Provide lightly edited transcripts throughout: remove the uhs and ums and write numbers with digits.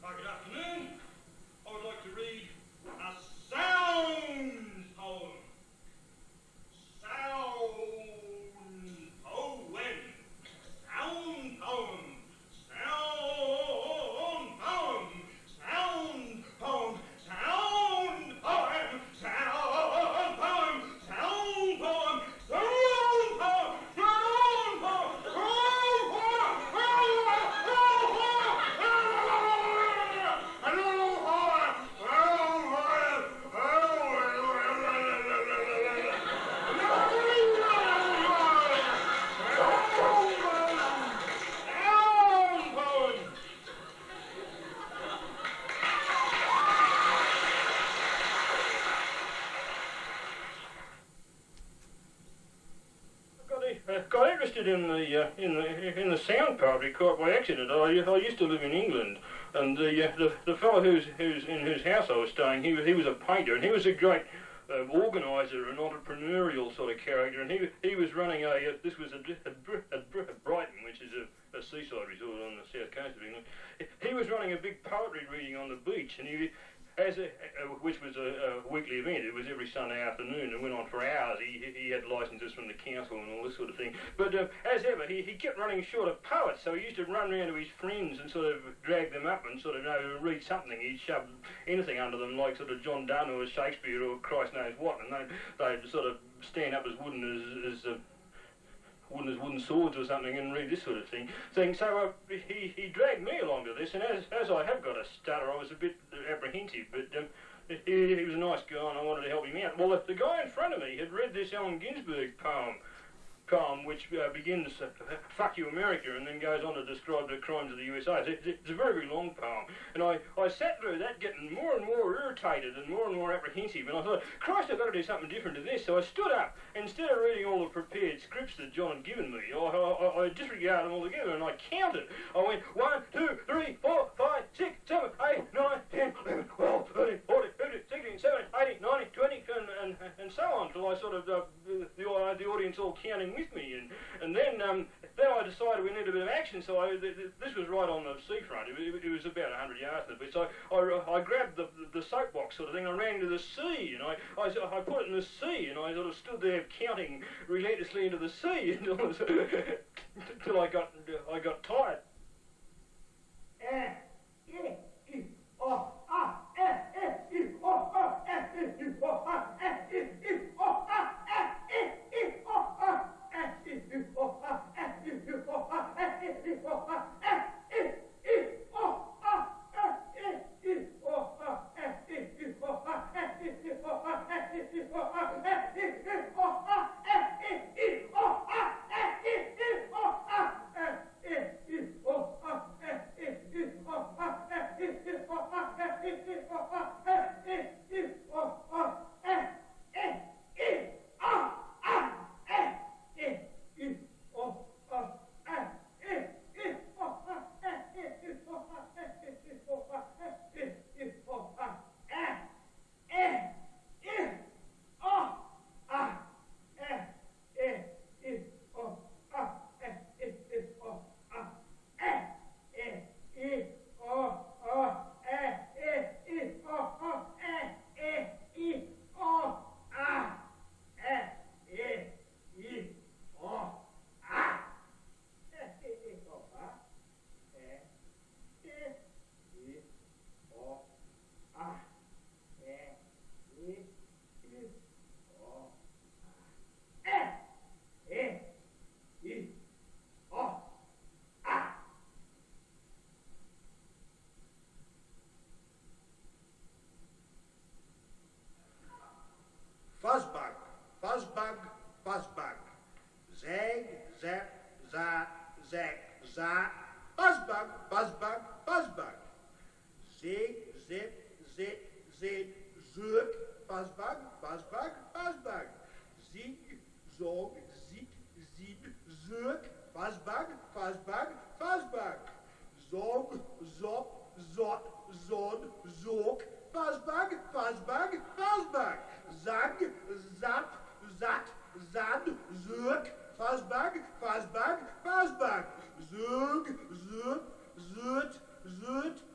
Good afternoon. I would like to read a sound poem. Sound poem. Sound poem. Sound poem. Sound poem. Sound poem. Sound poem. Sound poem. Sound poem. Sound poem. Got interested in the sound poetry quite by accident. I used to live in England, and the fellow whose house I was staying, he was a painter, and he was a great organiser and entrepreneurial sort of character, and he was running this was at Brighton, which is a seaside resort on the south coast of England. He was running a big poetry reading on the beach, and which was a weekly event. It was every Sunday afternoon and went on for hours. He had licences from the council and all this sort of thing. But as ever, he kept running short of poets, so he used to run around to his friends and sort of drag them up and sort of read something. He'd shove anything under them, like sort of John Donne or Shakespeare or Christ knows what, and they'd sort of stand up as wooden as wooden swords or something and read this sort of thing. So he dragged me along to this, and as I have got a stutter, I was a bit apprehensive, but he was a nice guy and I wanted to help him out. Well, the guy in front of me had read this Allen Ginsberg poem which begins, fuck you America, and then goes on to describe the crimes of the USA. It's a very, very long poem. And I sat through that getting more and more irritated and more apprehensive, and I thought, Christ, I've got to do something different to this. So I stood up, and instead of reading all the prepared scripts that John had given me, I disregarded them altogether, and I counted. I went 1, 2, 3, 4, 5, 6, 7, 8, 9, 10, 11, 12, 13, 14, 15, 16, 17, 18, 19, 20, and so on, till I sort of, the audience all counting with me, and then I decided we needed a bit of action. So this was right on the seafront. It was about 100 yards from the beach. So I grabbed the soapbox sort of thing. I ran into the sea, and I put it in the sea, and I sort of stood there counting relentlessly into the sea until I got tired. Fuzzbug, fuzzbug, fuzzbug. Zag, zap, zat, zack, zat. Buzzbug, buzzbug, buzzbug. Zig, zip, zit, zit, zook. Buzzbug, buzzbug, buzzbug. Zig, zog, zit, zid, zook. Fuzzbug, fuzzbug, fuzzbug. Zog, zop, zot, zod, zook. Fuzzbug, fuzzbug, fuzzbug. Zag, zap, zat, zad, zook. Fuzzbug, fuzzbug, fuzzbug. Zoog, zoot, zoot, zoot,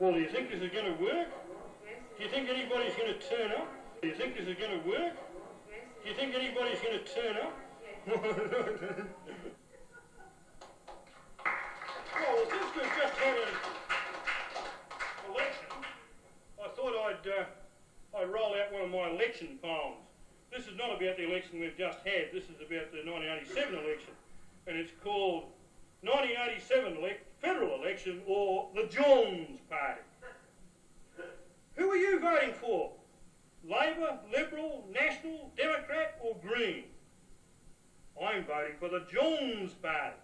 Well, do you think this is going to work? Do you think anybody's going to turn up? Do you think this is going to work? Do you think anybody's going to turn up? Well, since we've just had an election, I thought I'd roll out one of my election poems. This is not about the election we've just had, this is about the 1987 election. And it's called 1987 Federal Election, or the Jones Party. Who are you voting for? Labor, Liberal, National, Democrat or Green? I'm voting for the Jones Party.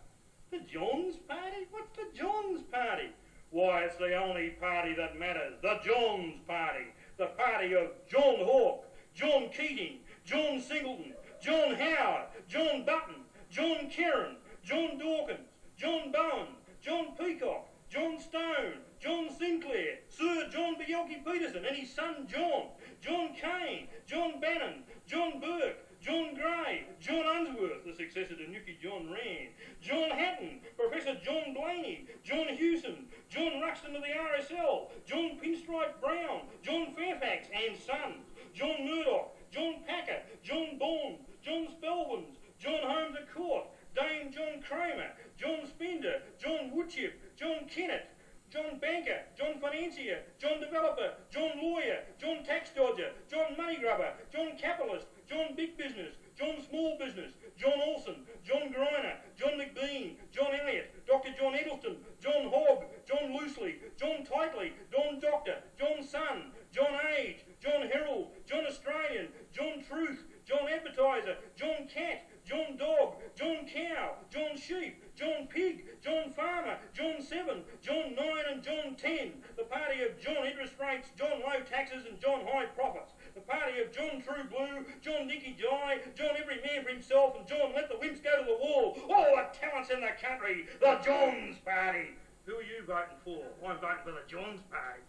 The Jones Party? What's the Jones Party? Why, it's the only party that matters. The Jones Party. The party of John Hawke, John Keating, John Singleton, John Howard, John Button, John Kerrin, John Dawkins, John Bowen, John Peacock, John Stone, John Sinclair, Sir John Bjelke-Petersen and his son John, John Kane, John Bannon, John Burke, John Gray, John Unsworth, the successor to Nucky John Rand, John Hatton, Professor John Blaney, John Hewson, John Ruxton of the RSL, John Pinstripe Brown, John Fairfax and Sons, John Murdoch, John Packer, John Bourne, John Spelvins, John Holmes a Court, Dame John Kramer, John Spender, John Woodchip, John Kennett, John Banker, John Financier, John Developer, John Lawyer, John Tax Dodger, John Money Grubber, John Capitalist, John Big Business, John Small Business, John Olsen, John Greiner, John McBean, John Elliott, Dr. John Eggleston, John Hogg, John Loosely, John Tightly, John Doctor, John Sun, John Age, John Herald, John Australian, John Truth, John Advertiser, John Cat, John Dog, John Cow, John Sheep, John Pig, John Farmer, John 7, John 9 and John 10. The party of John Interest Rates, John Low Taxes and John High Profits. The party of John True Blue, John Nicky Jai, John Every Man for Himself and John Let the Wimps Go to the Wall. All the talents in the country, the Johns Party. Who are you voting for? I'm voting for the Johns Party.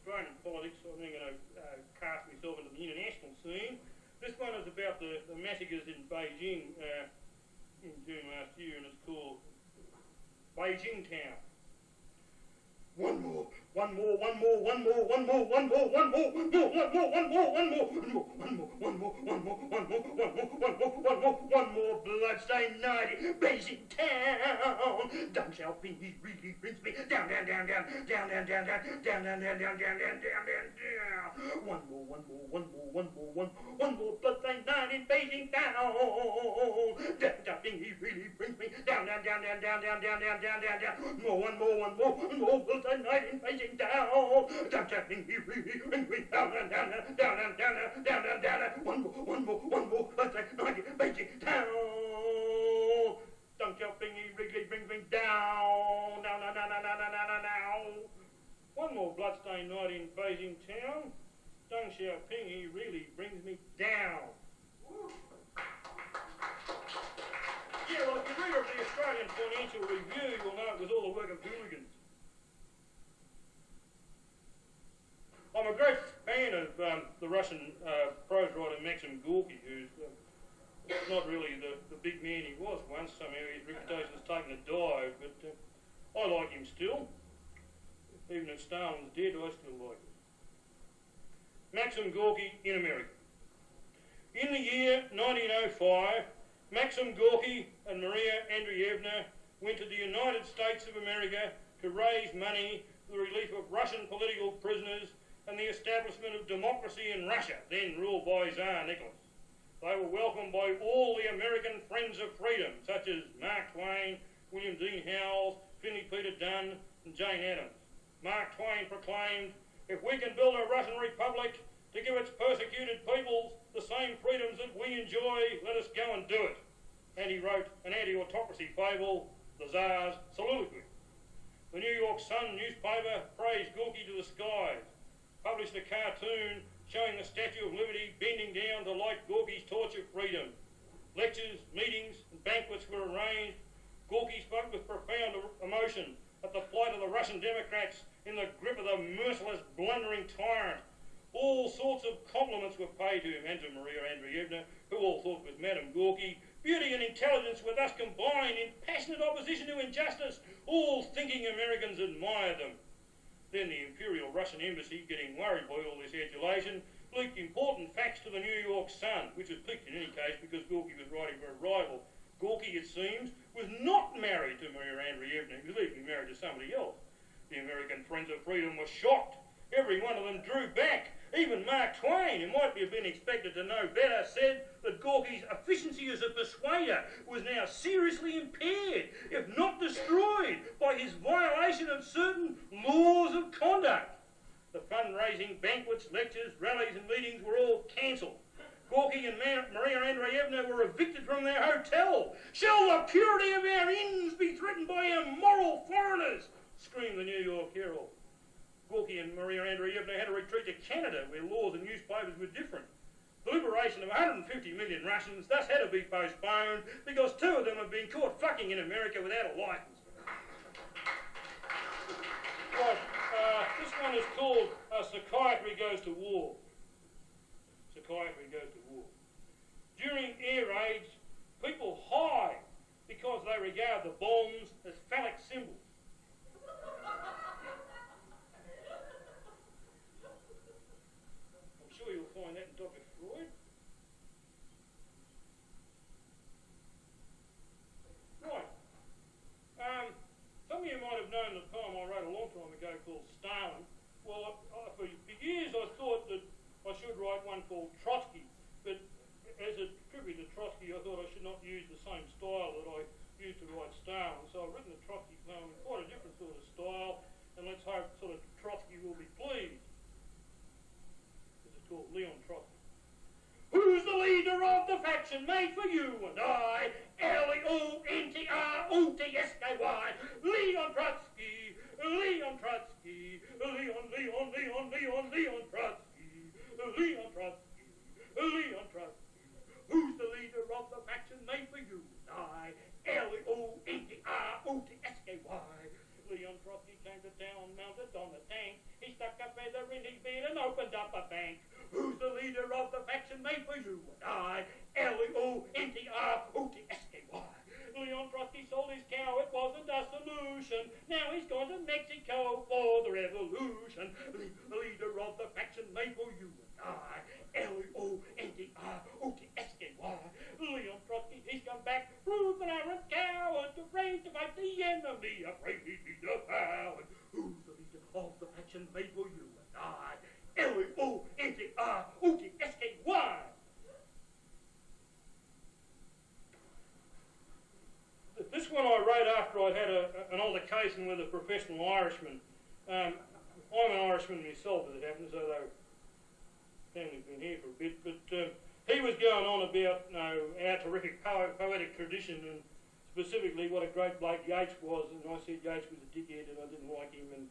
Australian politics, I'm then going to cast myself into the international scene. This one is about the massacres in Beijing in June last year, and it's called Beijing Town. One more, one more, one more, one more, one more, one more, one more, one more, one more, one more, one more, one more, one more, one more, one more, one more, one more, one more, one more bloodstained night in Beijing Town. Deng Xiaoping, he really brings me down, down, down, down, down, down, down, down, down, down, down, down, down, down, down, down. One more, one more, one more, one more, one more bloodstained night in Beijing Town. Deng Xiaoping, he really brings me down, down, down, down, down, down, down, down, down, down, down. More, one more, one more, one more bloodstained night in Beijing Town. Deng Xiaoping, he really brings me down, down, down, down, down, down, down, down, down, down. One more, one more, one more bloodstained night in Beijing Town. Deng Xiaoping, he really brings me down, down, down, down, down, down, down, down. One more bloodstained night in Beijing Town. Deng Xiaoping, he really brings me down. Yeah, well, if you read the Australian Financial Review, you'll know it was all the work of hooligans. I'm a great fan of the Russian prose writer Maxim Gorky, who's not really the big man he was once. Somehow his reputation has taken a dive, but I like him still. Even if Stalin's dead, I still like him. Maxim Gorky in America. In the year 1905, Maxim Gorky and Maria Andreevna went to the United States of America to raise money for the relief of Russian political prisoners and the establishment of democracy in Russia, then ruled by Tsar Nicholas. They were welcomed by all the American friends of freedom, such as Mark Twain, William Dean Howells, Finney Peter Dunn, and Jane Addams. Mark Twain proclaimed, "If we can build a Russian republic to give its persecuted peoples the same freedoms that we enjoy, let us go and do it." And he wrote an anti-autocracy fable, The Tsar's Soliloquy. The New York Sun newspaper praised Gorky to the skies, published a cartoon showing the Statue of Liberty bending down to light Gorky's torch of freedom. Lectures, meetings and banquets were arranged. Gorky spoke with profound emotion at the plight of the Russian Democrats in the grip of the merciless, blundering tyrant. All sorts of compliments were paid to him and to Maria Andreevna, who all thought was Madame Gorky, Beauty and intelligence were thus combined in passionate opposition to injustice. All thinking Americans admired them. Then the Imperial Russian Embassy, getting worried by all this adulation, leaked important facts to the New York Sun, which was picked in any case because Gorky was writing for a rival. Gorky, it seems, was not married to Maria Andreevna. He was legally married to somebody else. The American friends of freedom were shocked. Every one of them drew back. Even Mark Twain, who might have been expected to know better, said that Gorky's efficiency as a persuader was now seriously impaired, if not destroyed, by his violation of certain laws of conduct. The fundraising, banquets, lectures, rallies and meetings were all cancelled. Gorky and Maria Andreevna were evicted from their hotel. Shall the purity of our inns be threatened by immoral foreigners? Screamed the New York Herald. Gorky and Maria Andreevna had to retreat to Canada, where laws and newspapers were different. The liberation of 150 million Russians thus had to be postponed because 2 of them had been caught fucking in America without a licence. Right, this one is called Psychiatry Goes to War. Psychiatry Goes to War. During air raids, people hide because they regard the bombs as phallic symbols. I'm sure you'll find that in Dr. Freud. Right. Some of you might have known the poem I wrote a long time ago called Stalin. Well, for years I thought that I should write one called Trotsky, but as a tribute to Trotsky, I thought I should not use the same style that I used to write Stalin. So I've written a Trotsky poem in quite a different sort of style, and let's hope sort of Trotsky will be pleased. This is called Leon Trotsky. Who's the leader of the faction made for you and I? Leontrotski, Leon Trotsky, Leon Trotsky, Leon Trotsky, Leon Trotsky, Leon Trotsky. Who's the leader of the faction made for you and I? Leontrotski. Leon Trotsky came to town mounted on the tank. He stuck a feather in his beard and opened up a bank. Who's the leader of the faction made for you and I? Leontrotski. Leon Trotsky sold his cow, it wasn't a solution. Now he's gone to Mexico for the revolution. The leader of the faction made for you and I. Leontrotski. Leon Trotsky, he's come back, proved an arrant coward, afraid to fight the enemy, afraid he'd be devoured. Who's the leader of the faction made for you and I? Leontrotski. This one I wrote after I'd had an altercation with a professional Irishman. I'm an Irishman myself, as it happens, although family's been here for a bit, but he was going on about our terrific poetic tradition and specifically what a great bloke Yeats was, and I said Yeats was a dickhead and I didn't like him, and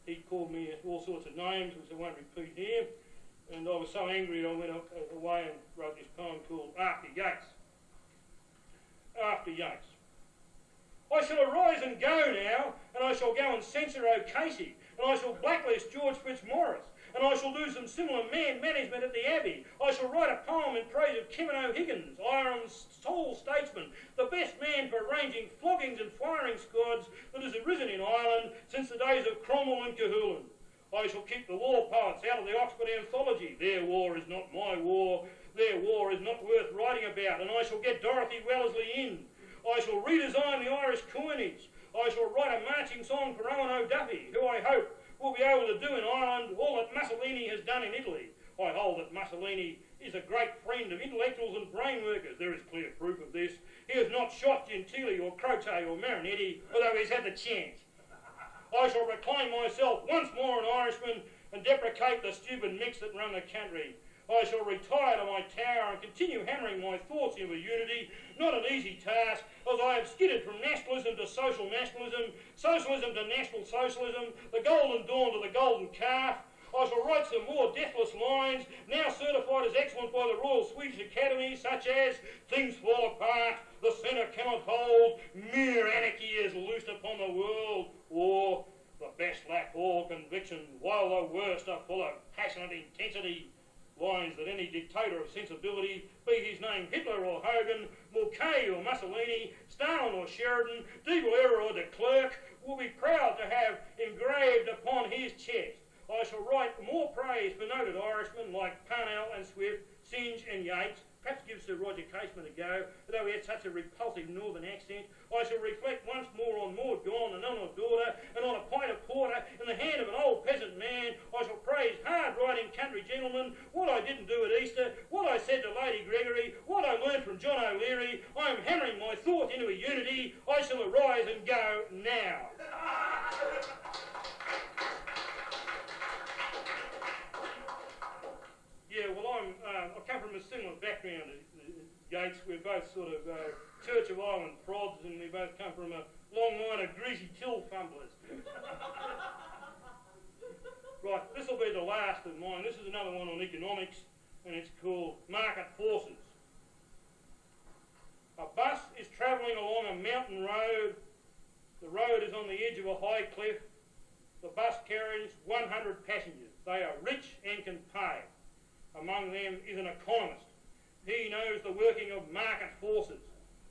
he called me all sorts of names, which I won't repeat here, and I was so angry I went away and wrote this poem called After Yeats. After Yeats. I shall arise and go now, and I shall go and censor O'Casey, and I shall blacklist George Fitzmaurice, and I shall do some similar management at the Abbey. I shall write a poem in praise of Kevin O'Higgins, Ireland's sole statesman, the best man for arranging floggings and firing squads that has arisen in Ireland since the days of Cromwell and Cahulan. I shall keep the war poets out of the Oxford Anthology. Their war is not my war. Their war is not worth writing about, and I shall get Dorothy Wellesley in. I shall redesign the Irish coinage. I shall write a marching song for Owen O'Duffy, who I hope will be able to do in Ireland all that Mussolini has done in Italy. I hold that Mussolini is a great friend of intellectuals and brain workers. There is clear proof of this. He has not shot Gentili or Croce or Marinetti, although he's had the chance. I shall reclaim myself once more an Irishman and deprecate the stupid mix that run the country. I shall retire to my tower and continue hammering my thoughts into unity, not an easy task, as I have skidded from nationalism to social nationalism, socialism to national socialism, the golden dawn to the golden calf. I shall write some more deathless lines, now certified as excellent by the Royal Swedish Academy, such as "Things fall apart, the centre cannot hold, mere anarchy is loosed upon the world," or "The best lack all conviction, while the worst are full of passionate intensity." lines that any dictator of sensibility, be his name Hitler or Hogan, Mulcahy or Mussolini, Stalin or Sheridan, de Valera or de Klerk, will be proud to have engraved upon his chest. I shall write more praise for noted Irishmen like Parnell and Swift, Synge and Yates, perhaps give Sir Roger Casement a go, though he had such a repulsive northern accent. I shall reflect once more on Maud Gon and on her daughter, and on a pint of porter in the hand of an old peasant man. I shall praise hard-riding country gentlemen, what I didn't do at Easter, what I said to Lady Gregory, what I learned from John O'Leary. I am hammering my thought into a unity. I shall arise and go now. Yeah, well, I come from a similar background to Yates. We're both sort of Church of Ireland prods, and we both come from a long line of greasy till fumblers. Right, this will be the last of mine. This is another one on economics, and it's called Market Forces. A bus is travelling along a mountain road. The road is on the edge of a high cliff. The bus carries 100 passengers. They are rich and can pay. Among them is an economist. He knows the working of market forces.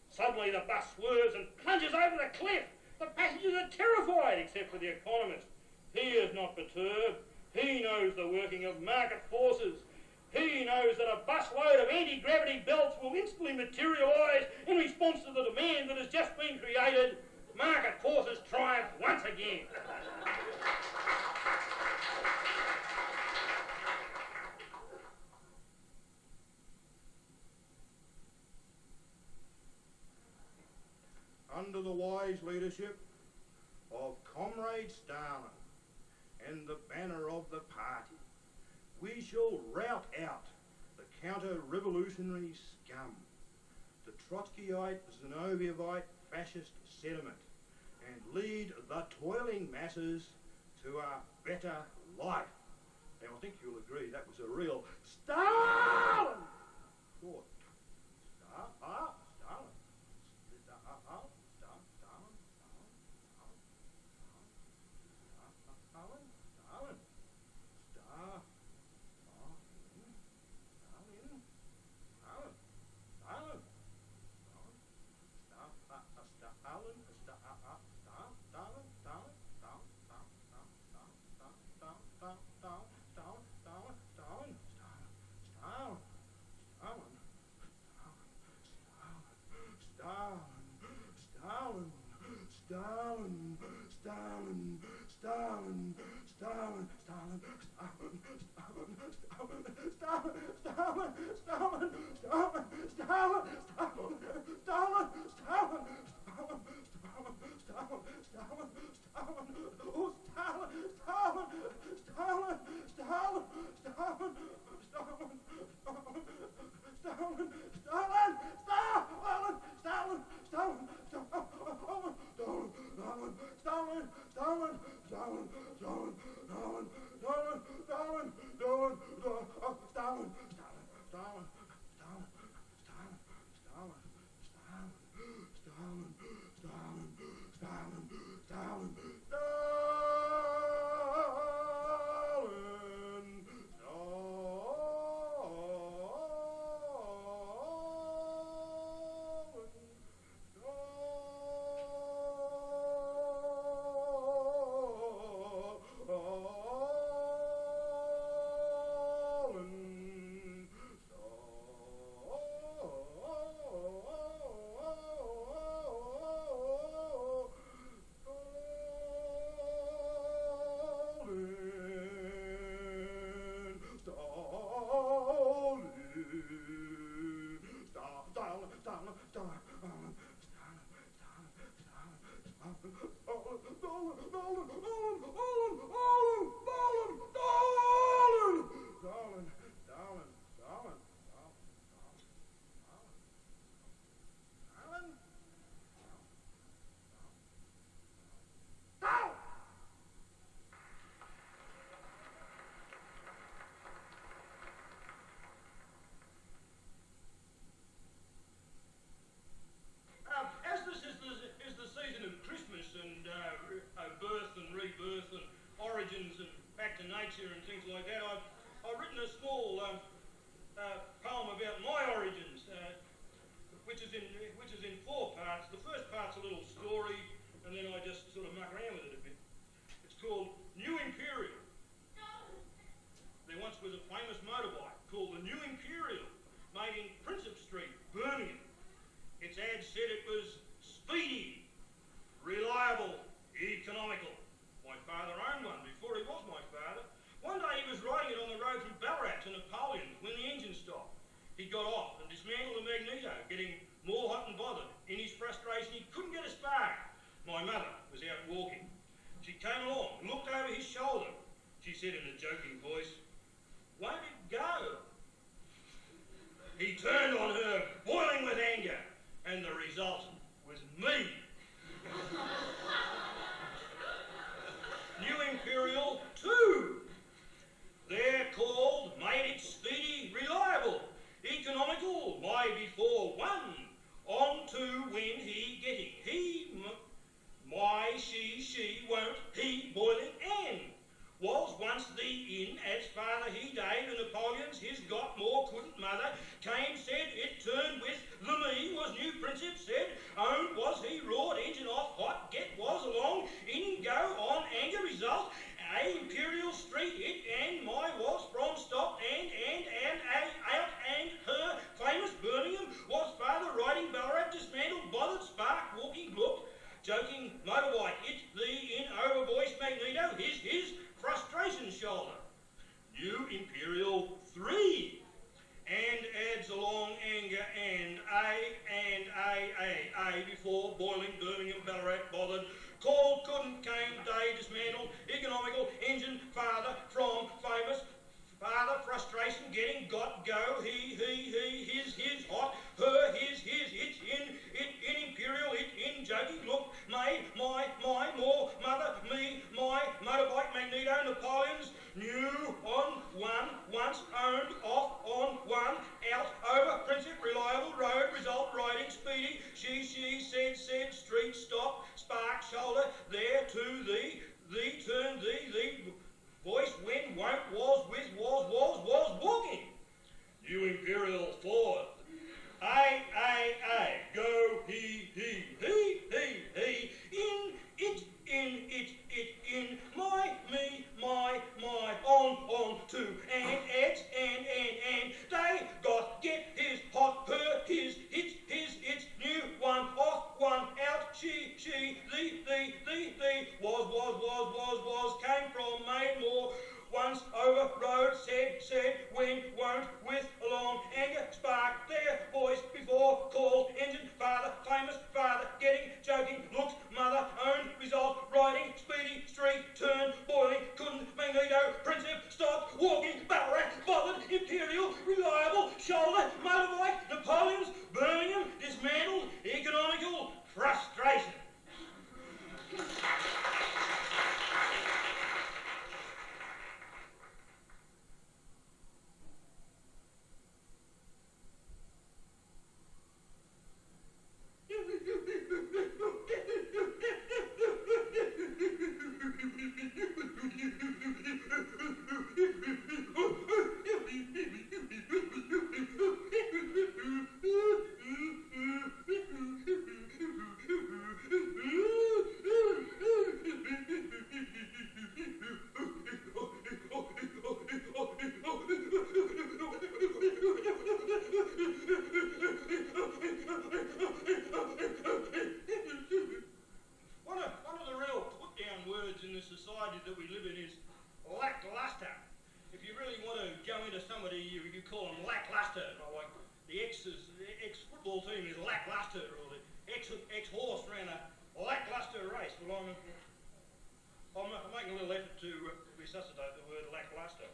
Suddenly the bus swerves and plunges over the cliff. The passengers are terrified, except for the economist. He is not perturbed. He knows the working of market forces. He knows that a busload of anti-gravity belts will instantly materialise in response to the demand that has just been created. Market forces triumph once again. Under the wise leadership of Comrade Stalin and the banner of the party, we shall rout out the counter-revolutionary scum, the Trotskyite, Zinovievite fascist sediment, and lead the toiling masses to a better life. Now, I think you'll agree that was a real Stalin thought. Stalin. Stalin. is got more, couldn't mother. Came, said, it turned with, the me was new princip, said, owned was he, roared, engine off, hot, get was along, in, go, on, anger, result, a Imperial Street, it, and my was from stop, and, a, out, and her, famous Birmingham, was father riding Ballarat, dismantled, bothered, spark, walking, looked, joking, motorbike, it, the, in, over, voice, magneto, his, frustration shoulder. New Imperial 3, and adds along anger, and a, before, boiling, Birmingham, Ballarat, bothered, called, couldn't, came, day, dismantled, economical, engine, father, from, famous, father, frustration, getting, got, go, he, his, hot, her, his, it's, in, imperial, it, in, joking, look, may, my, more, mother, me, my, motorbike, magneto, Napoleons, new, on, one, once, owned, off, on, one, out, over, princip, reliable, road, result, riding, speedy, she, said, street, stop, spark, shoulder, there, to, the, turn, the, voice, when, won't, was, with, was, walking. New Imperial 4. A, go, he, in, it, in, my, me, my, on, to, and, adds, and, they, got, get, his, hot, her, his, it's, new, one, off, one, out, she, the, was, came from, made, more, once, over, road, said, when, won't, with, along, anger, spark, there, voice, before, called, engine, father, famous, father, getting, joking, looks, mother, owned, result, riding, speedy, street, turn, boiling, couldn't, magneto, princip, stop, walking, Ballarat, bothered, imperial, reliable, shoulder, motorbike, Napoleons, Birmingham, dismantled, economical, frustration. That we live in is lackluster. If you really want to go into somebody, you call them lackluster. Like the ex-football team is lackluster, or the ex-horse ran a lackluster race. Well, I'm making a little effort to resuscitate the word lackluster.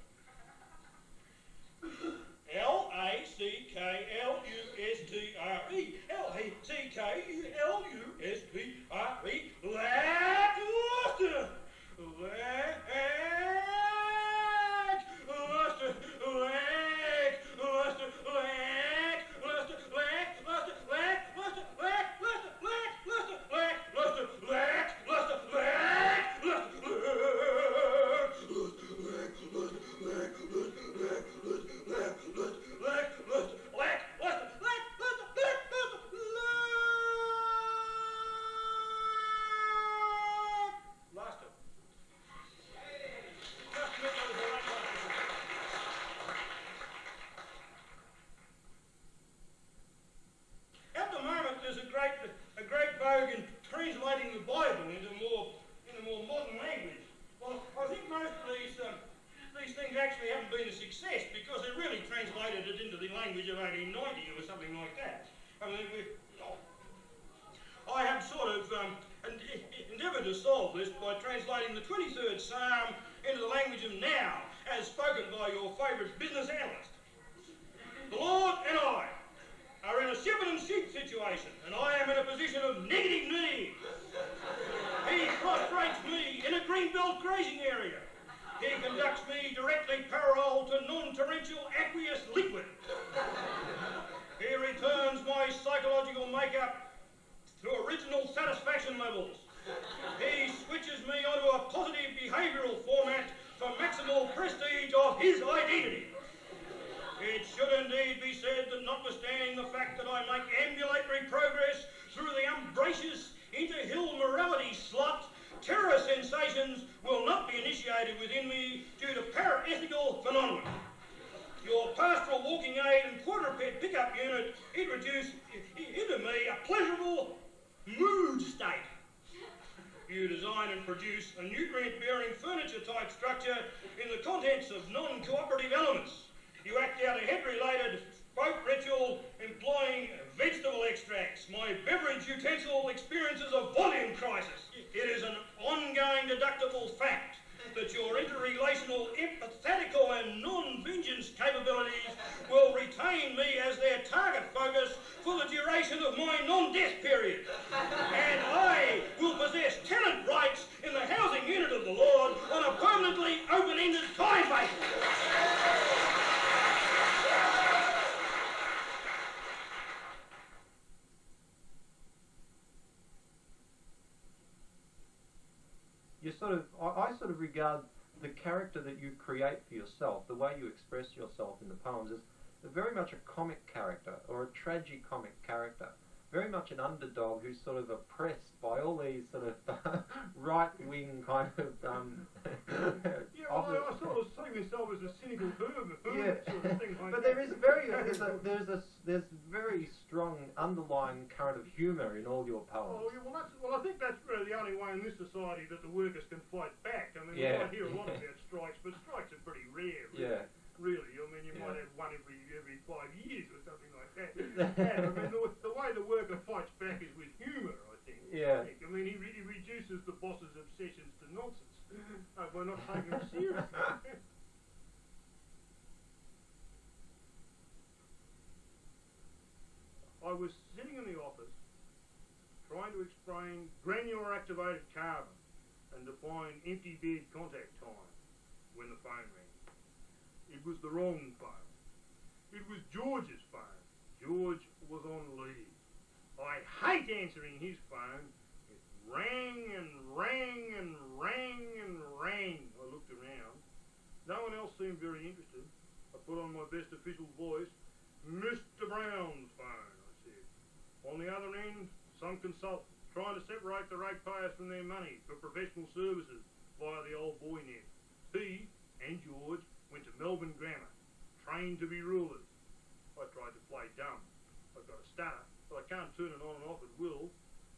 L-A-C-K-L-U-S-T-R-E. L-A-C-K-L-U-S-T-R-E. Lackluster. Translating the Bible into more modern language. Well, I think most of these things actually haven't been a success because they really translated it into the language of 1890 or something like that. I mean, I have sort of endeavoured to solve this by translating the 23rd Psalm into the language of now, as spoken by your favourite business analyst. The Lord and I are in a shepherd and sheep situation, and I am in a position of negative need. He prostrates me in a greenbelt grazing area. He conducts me directly parallel to non-torrential aqueous liquid. He returns my psychological makeup to original satisfaction levels. He switches me onto a positive behavioural format for maximal prestige of his identity. It should indeed be said that notwithstanding the fact that I make ambulatory progress through the umbracious inter-hill morality slot, terror sensations will not be initiated within me due to para-ethical phenomena. Your pastoral walking aid and quadruped pickup unit introduced into me a pleasurable mood state. You design and produce a nutrient-bearing furniture-type structure in the contents of non-cooperative elements. You act out a head-related folk ritual employing vegetable extracts. My beverage utensil experiences a volume crisis. It is an ongoing deductible fact that your interrelational, empathetical and non-vengeance capabilities will retain me as their target focus for the duration of my non-death period. And I will possess tenant rights in the housing unit of the Lord on a permanently open-ended time basis. You I sort of regard the character that you create for yourself, the way you express yourself in the poems, as very much a comic character, or a tragicomic character. Very much an underdog who's sort of oppressed by all these sort of right-wing kind of... yeah, well, I sort of see myself as a cynical hermit sort of thing. But there's very strong underlying current of humour in all your poems. Oh, yeah, well, I think that's really the only way in this society that the workers can fight back. I mean, you might hear a lot about strikes, but strikes are pretty rare. Really. Yeah. Really, I mean, you might have one every 5 years or something like that. I mean, the way the worker fights back is with humour, I think. Yeah. I mean, he reduces the boss's obsessions to nonsense by not taking them seriously. I was sitting in the office trying to explain granular activated carbon and define empty bed contact time when the phone rang. It was the wrong phone. It was George's phone. George was on leave. I hate answering his phone. It rang and rang and rang and rang. I looked around. No one else seemed very interested. I put on my best official voice. Mr. Brown's phone, I said. On the other end, some consultant trying to separate the ratepayers from their money for professional services via the old boy net. He and George went to Melbourne Grammar, trained to be rulers. I tried to play dumb. I've got a stutter, but I can't turn it on and off at will.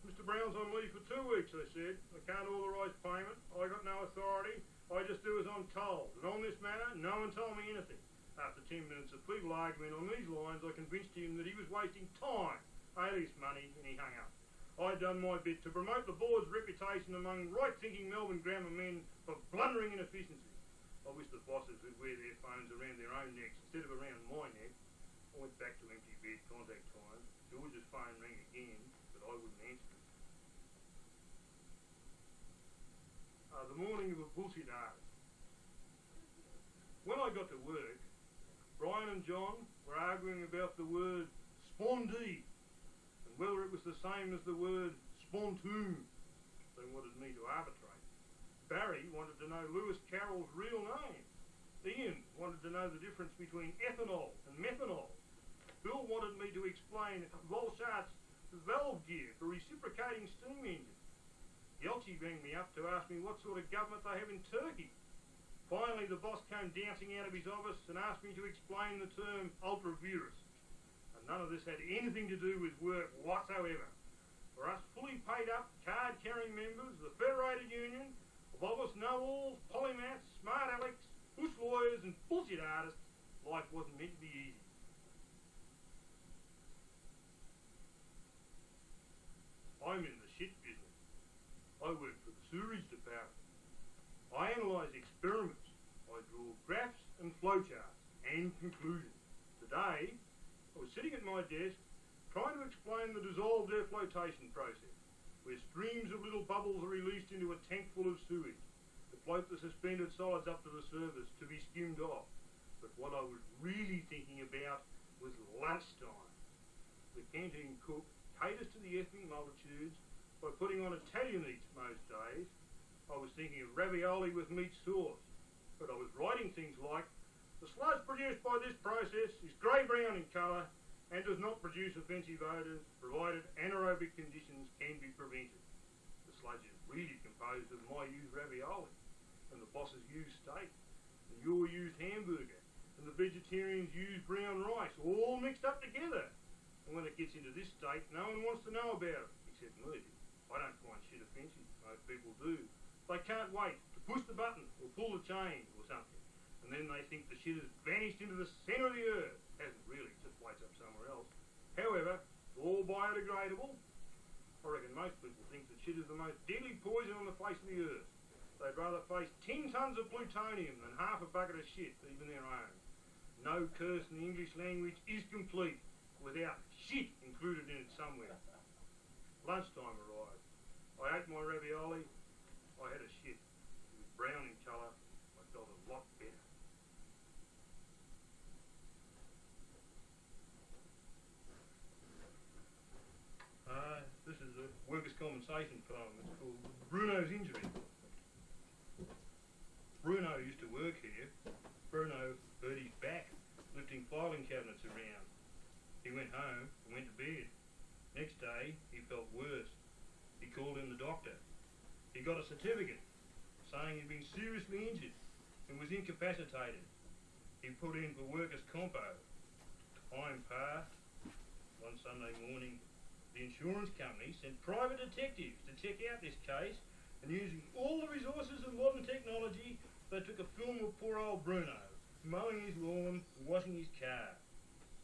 Mr. Brown's on leave for 2 weeks, I said. I can't authorise payment. I got no authority. I just do as I'm told. And on this matter, no one told me anything. After 10 minutes of feeble argument on these lines, I convinced him that he was wasting time, alias money, and he hung up. I'd done my bit to promote the board's reputation among right-thinking Melbourne Grammar men for blundering inefficiency. I wish the bosses would wear their phones around their own necks instead of around my neck. I went back to empty bed contact time. George's phone rang again, but I wouldn't answer it. The morning of a bullshit artist. When I got to work, Brian and John were arguing about the word spondee and whether it was the same as the word spontoon. They wanted me to arbitrate. Barry wanted to know Lewis Carroll's real name. Ian wanted to know the difference between ethanol and methanol. Bill wanted me to explain Volchart's valve gear for reciprocating steam engines. Yelchy rang me up to ask me what sort of government they have in Turkey. Finally, the boss came dancing out of his office and asked me to explain the term ultra-virus. And none of this had anything to do with work whatsoever. For us fully paid up, card-carrying members of the Federated Union, Bobbers, know-alls, polymaths, smart alecks, bush lawyers and bullshit artists, life wasn't meant to be easy. I'm in the shit business. I work for the sewerage department. I analyse experiments. I draw graphs and flowcharts and conclusions. Today, I was sitting at my desk trying to explain the dissolved air flotation process, where streams of little bubbles are released into a tank full of sewage to float the suspended solids up to the surface to be skimmed off. But what I was really thinking about was lunchtime. The canteen cook caters to the ethnic multitudes by putting on Italian eats most days. I was thinking of ravioli with meat sauce, but I was writing things like The sludge produced by this process is grey-brown in colour and does not produce offensive odours, provided anaerobic conditions can be prevented. The sludge is really composed of my used ravioli, and the boss's used steak, and your used hamburger, and the vegetarians' used brown rice, all mixed up together. And when it gets into this state, no one wants to know about it, except me. I don't find shit offensive. Most people do. They can't wait to push the button or pull the chain or something, and then they think the shit has vanished into the centre of the earth. Hasn't really, just waits up somewhere else. However, it's all biodegradable. I reckon most people think that shit is the most deadly poison on the face of the earth. They'd rather face 10 tons of plutonium than half a bucket of shit, even their own. No curse in the English language is complete without shit included in it somewhere. Lunchtime arrived. I ate my ravioli. I had a shit. It was brown in colour. I felt a lot better. This is a workers' compensation poem. It's called Bruno's Injury. Bruno used to work here. Bruno hurt his back lifting filing cabinets around. He went home and went to bed. Next day, he felt worse. He called in the doctor. He got a certificate saying he'd been seriously injured and was incapacitated. He put in for workers' compo. Time passed. One Sunday morning, the insurance company sent private detectives to check out this case, and using all the resources of modern technology, they took a film of poor old Bruno, mowing his lawn and washing his car.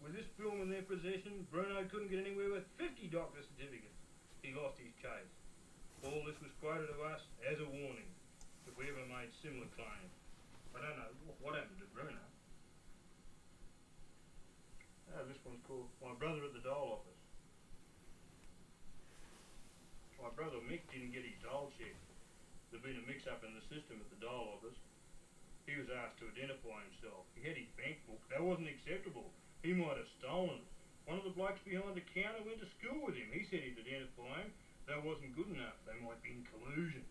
With this film in their possession, Bruno couldn't get anywhere with 50 doctor certificates. He lost his case. All this was quoted to us as a warning if we ever made similar claims. I don't know what happened to Bruno. This one's called My Brother at the Dole Office. My brother Mick didn't get his dole check. There'd been a mix-up in the system at the dole office. He was asked to identify himself. He had his bank book. That wasn't acceptable. He might have stolen it. One of the blokes behind the counter went to school with him. He said he'd identify him. That wasn't good enough. They might be in collusion.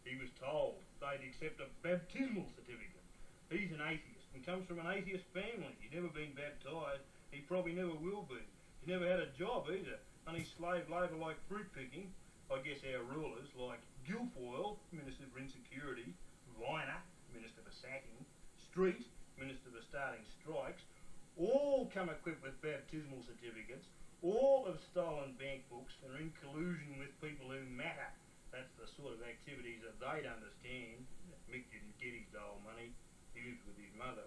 He was told they'd accept a baptismal certificate. He's an atheist and comes from an atheist family. He'd never been baptised. He probably never will be. He never had a job either. Only slave labour like fruit picking. I guess our rulers, like Guilfoyle, Minister for Insecurity, Viner, Minister for Sacking, Street, Minister for Starting Strikes, all come equipped with baptismal certificates, all have stolen bank books and are in collusion with people who matter. That's the sort of activities that they'd understand. Mick didn't get his dole money. He lived with his mother.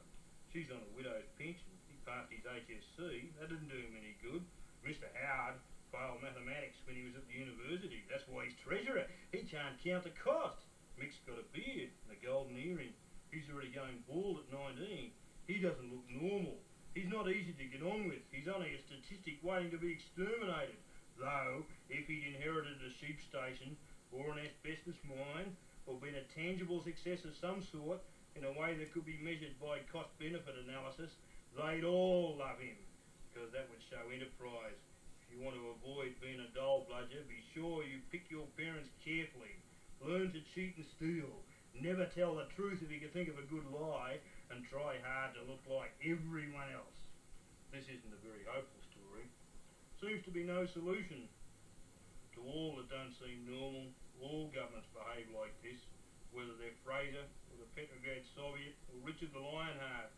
She's on a widow's pension. He passed his HSC. That didn't do him any good. Mr. Howard failed mathematics when he was at the university. That's why he's treasurer. He can't count the cost. Mick's got a beard and a golden earring. He's already going bald at 19. He doesn't look normal. He's not easy to get on with. He's only a statistic waiting to be exterminated. Though, if he'd inherited a sheep station or an asbestos mine, or been a tangible success of some sort, in a way that could be measured by cost-benefit analysis, they'd all love him, because that would show enterprise. If you want to avoid being a dole bludger, be sure you pick your parents carefully. Learn to cheat and steal. Never tell the truth if you can think of a good lie, and try hard to look like everyone else. This isn't a very hopeful story. Seems to be no solution to all that don't seem normal. All governments behave like this, whether they're Fraser or the Petrograd Soviet or Richard the Lionheart.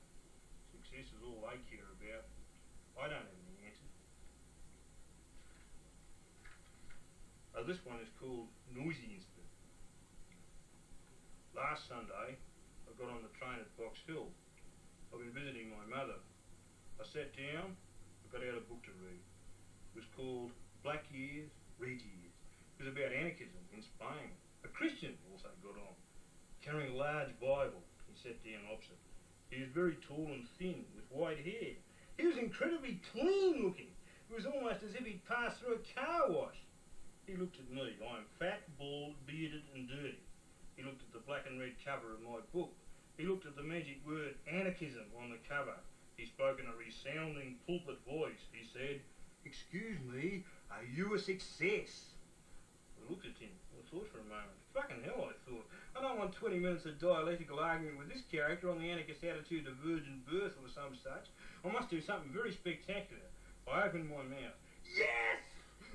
Success is all they care about. I don't have any answers. This one is called Noisy Incident. Last Sunday, I got on the train at Box Hill. I've been visiting my mother. I sat down, I got out a book to read. It was called Black Years, Red Years. It was about anarchism in Spain. A Christian also got on, carrying a large Bible. He sat down opposite. He was very tall and thin, with white hair. He was incredibly clean looking. It was almost as if he'd passed through a car wash. He looked at me. I'm fat, bald, bearded and dirty. He looked at the black and red cover of my book. He looked at the magic word anarchism on the cover. He spoke in a resounding pulpit voice. He said, "Excuse me, are you a success?" I looked at him. I thought for a moment. Fucking hell, I thought. I don't want 20 minutes of dialectical argument with this character on the anarchist attitude of virgin birth or some such. I must do something very spectacular. I opened my mouth. Yes!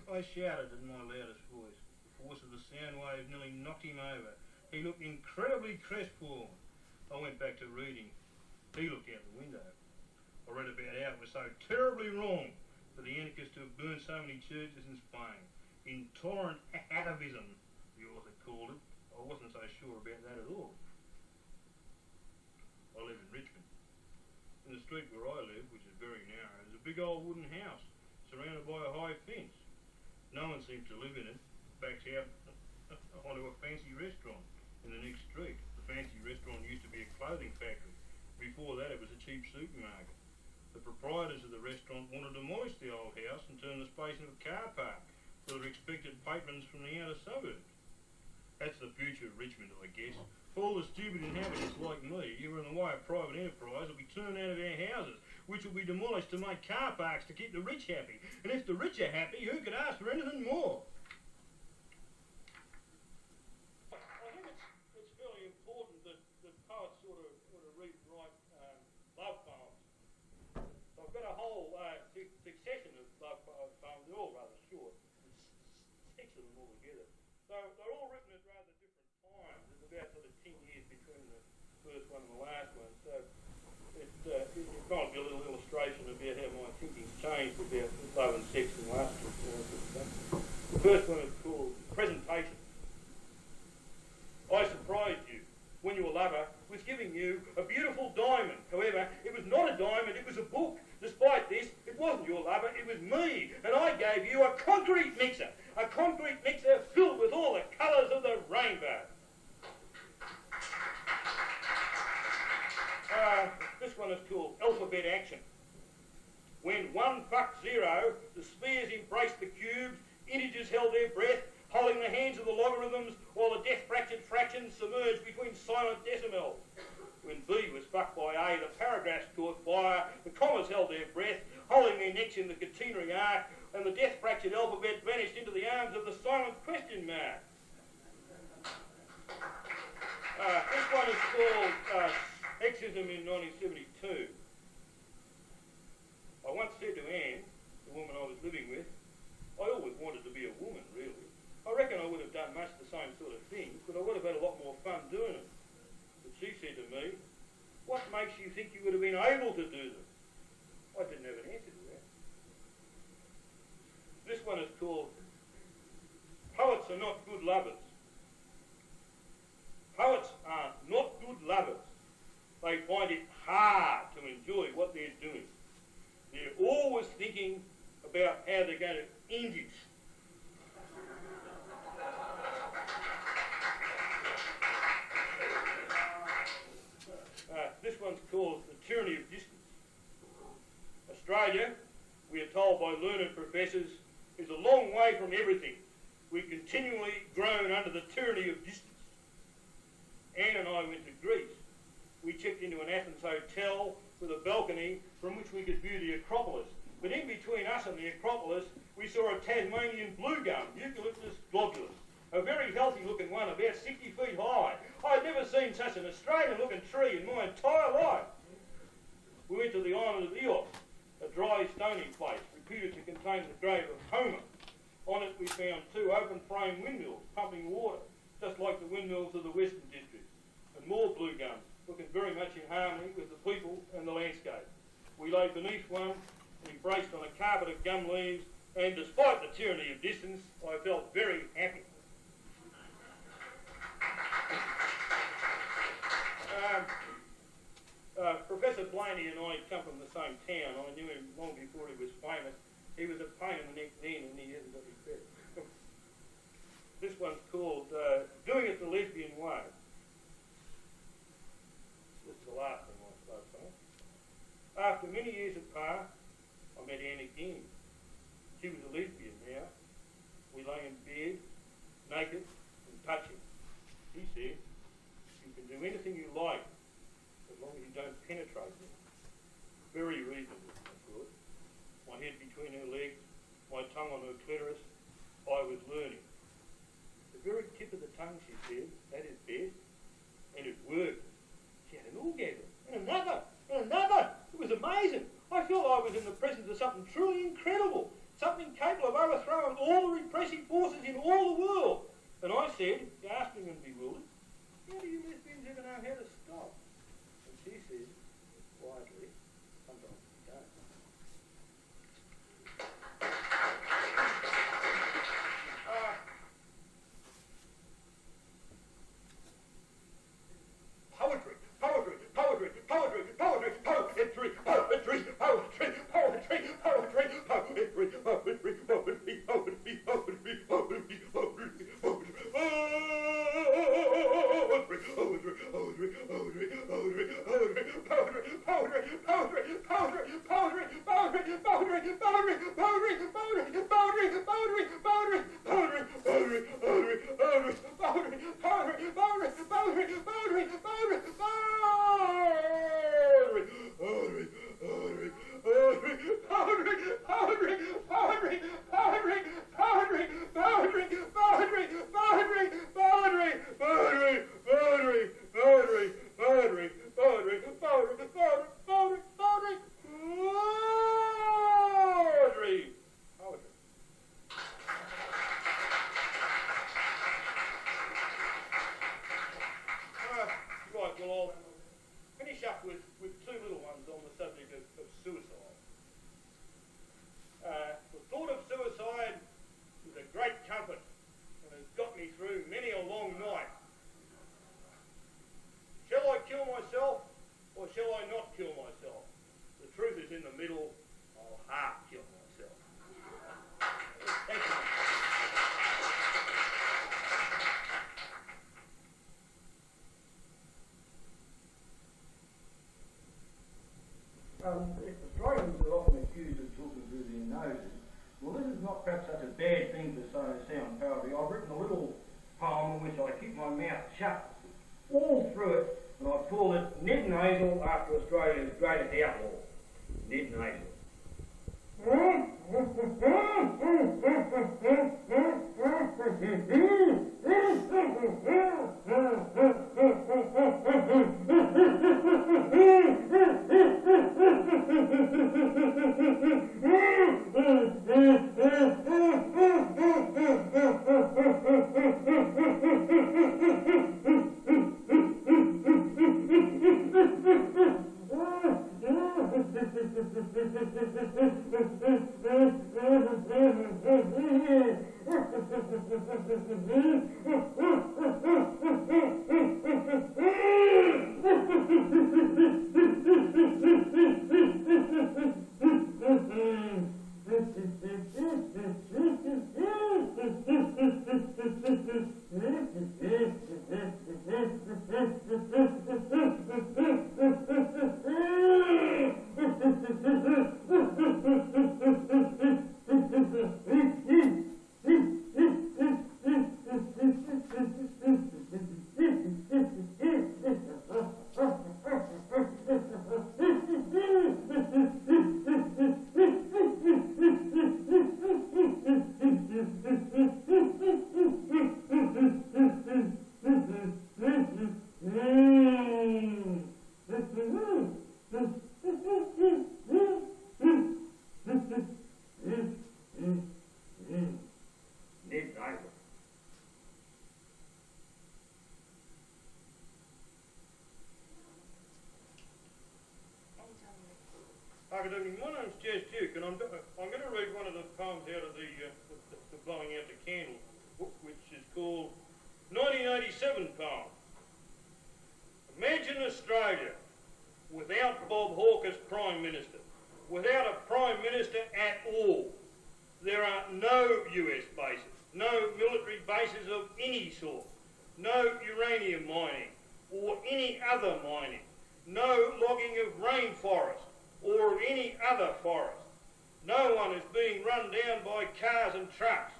I shouted in my loudest voice. The force of the sound wave nearly knocked him over. He looked incredibly crestfallen. I went back to reading. He looked out the window. I read about how it was so terribly wrong for the anarchists to have burned so many churches in Spain. Intolerant atavism, the author called it. I wasn't so sure about that at all. I live in Richmond. In the street where I live, which is very narrow, there's a big old wooden house surrounded by a high fence. No one seems to live in it. Backs out onto a fancy restaurant in the next street. The fancy restaurant used to be a clothing factory. Before that it was a cheap supermarket. The proprietors of the restaurant wanted to demolish the old house and turn the space into a car park for their expected patrons from the outer suburbs. That's the future of Richmond, I guess. All the stupid inhabitants like me who are in the way of private enterprise will be turned out of our houses, which will be demolished to make car parks to keep the rich happy. And if the rich are happy, who could ask for anything more? I think it's fairly important that poets sort of read and write love poems. So I've got a whole succession of love poems. They're all rather short. There's 6 of them all together. So they're all written at rather different times. There's about sort of 10 years between the first one and the last one. So it kind of be a little illustration about how my thinking's changed about love and sex and lust and all that sort of stuff. The first one is called Presentation. I surprised you when your lover was giving you a beautiful diamond. However, it was not a diamond, it was a book. Despite this, it wasn't your lover, it was me. And I gave you a concrete mixer. A concrete mixer filled with all the colours of the rainbow. This one is called Alphabet Action. When 1 fucked 0, the spheres embraced the cubes, integers held their breath, holding the hands of the logarithms, while the death-fractured fractions submerged between silent decimals. When B was fucked by A, the paragraphs caught fire, the commas held their breath, holding their necks in the catenary arc, and the death-fractured alphabet vanished into the arms of the silent question mark. This one is called Exorcism in 1972. I once said to Anne, the woman I was living with, I always wanted to be a woman, really. I reckon I would have done much the same sort of things, but I would have had a lot more fun doing it. But she said to me, what makes you think you would have been able to do them? I didn't have an answer to that. This one is called Poets Are Not Good Lovers. Poets are not good lovers. They find it hard to enjoy what they're doing. They're always thinking about how they're going to end it. This one's called The Tyranny of Distance. Australia, we are told by learned professors, is a long way from everything. We've continually grown under the tyranny of distance. Anne and I went to Greece. We checked into an Athens hotel with a balcony from which we could view the Acropolis. But in between us and the Acropolis, we saw a Tasmanian blue gum, Eucalyptus globulus. A very healthy looking one, about 60 feet high. I'd never seen such an Australian looking tree in my entire life. We went to the island of Eos, a dry stony place reputed to contain the grave of Homer. On it we found 2 open frame windmills pumping water, just like the windmills of the Western District, and more blue gums, looking very much in harmony with the people and the landscape. We lay beneath one, embraced on a carpet of gum leaves, and despite the tyranny of distance, I felt very happy. Professor Blaney and I come from the same town. I knew him long before he was famous. He was a pain in the neck then, and he hasn't got his best. This one's called Doing It the Lesbian Way. This is the last one I spoke on. After many years apart, I met Anne again. She was a lesbian now. We lay in bed, naked and touching. He said, you can do anything you like, as long as you don't penetrate me. Very reasonable, I thought. My head between her legs, my tongue on her clitoris. I was learning. The very tip of the tongue, she said, that is best. something truly incredible, something capable of overthrowing all the repressive forces in all the world. And I said, gasping and bewildered, how do you lesbians ever know how to stop? And she said, quietly, sometimes you don't. Poetry, poetry, poetry, poetry, poetry, poetry, poetry, poetry, poetry, poetry, poetry, poetry, poetry, poetry, poetry, poetry, Australians are often accused of talking through their noses. Well, this is not perhaps such a bad thing to sound poetry. I've written a little poem in which I keep my mouth shut all through it, and I call it Ned Nasal after Australia's greatest outlaw. Ned Nasal. Good evening. My name's Jas Duke, and I'm going to read one of the poems out of the Blowing Out the Candle book, which is called 1987 Poem. Imagine Australia without Bob Hawke as Prime Minister, without a Prime Minister at all. There are no US bases, no military bases of any sort, no uranium mining or any other mining, no logging of rainforest or of any other forest. No one is being run down by cars and trucks.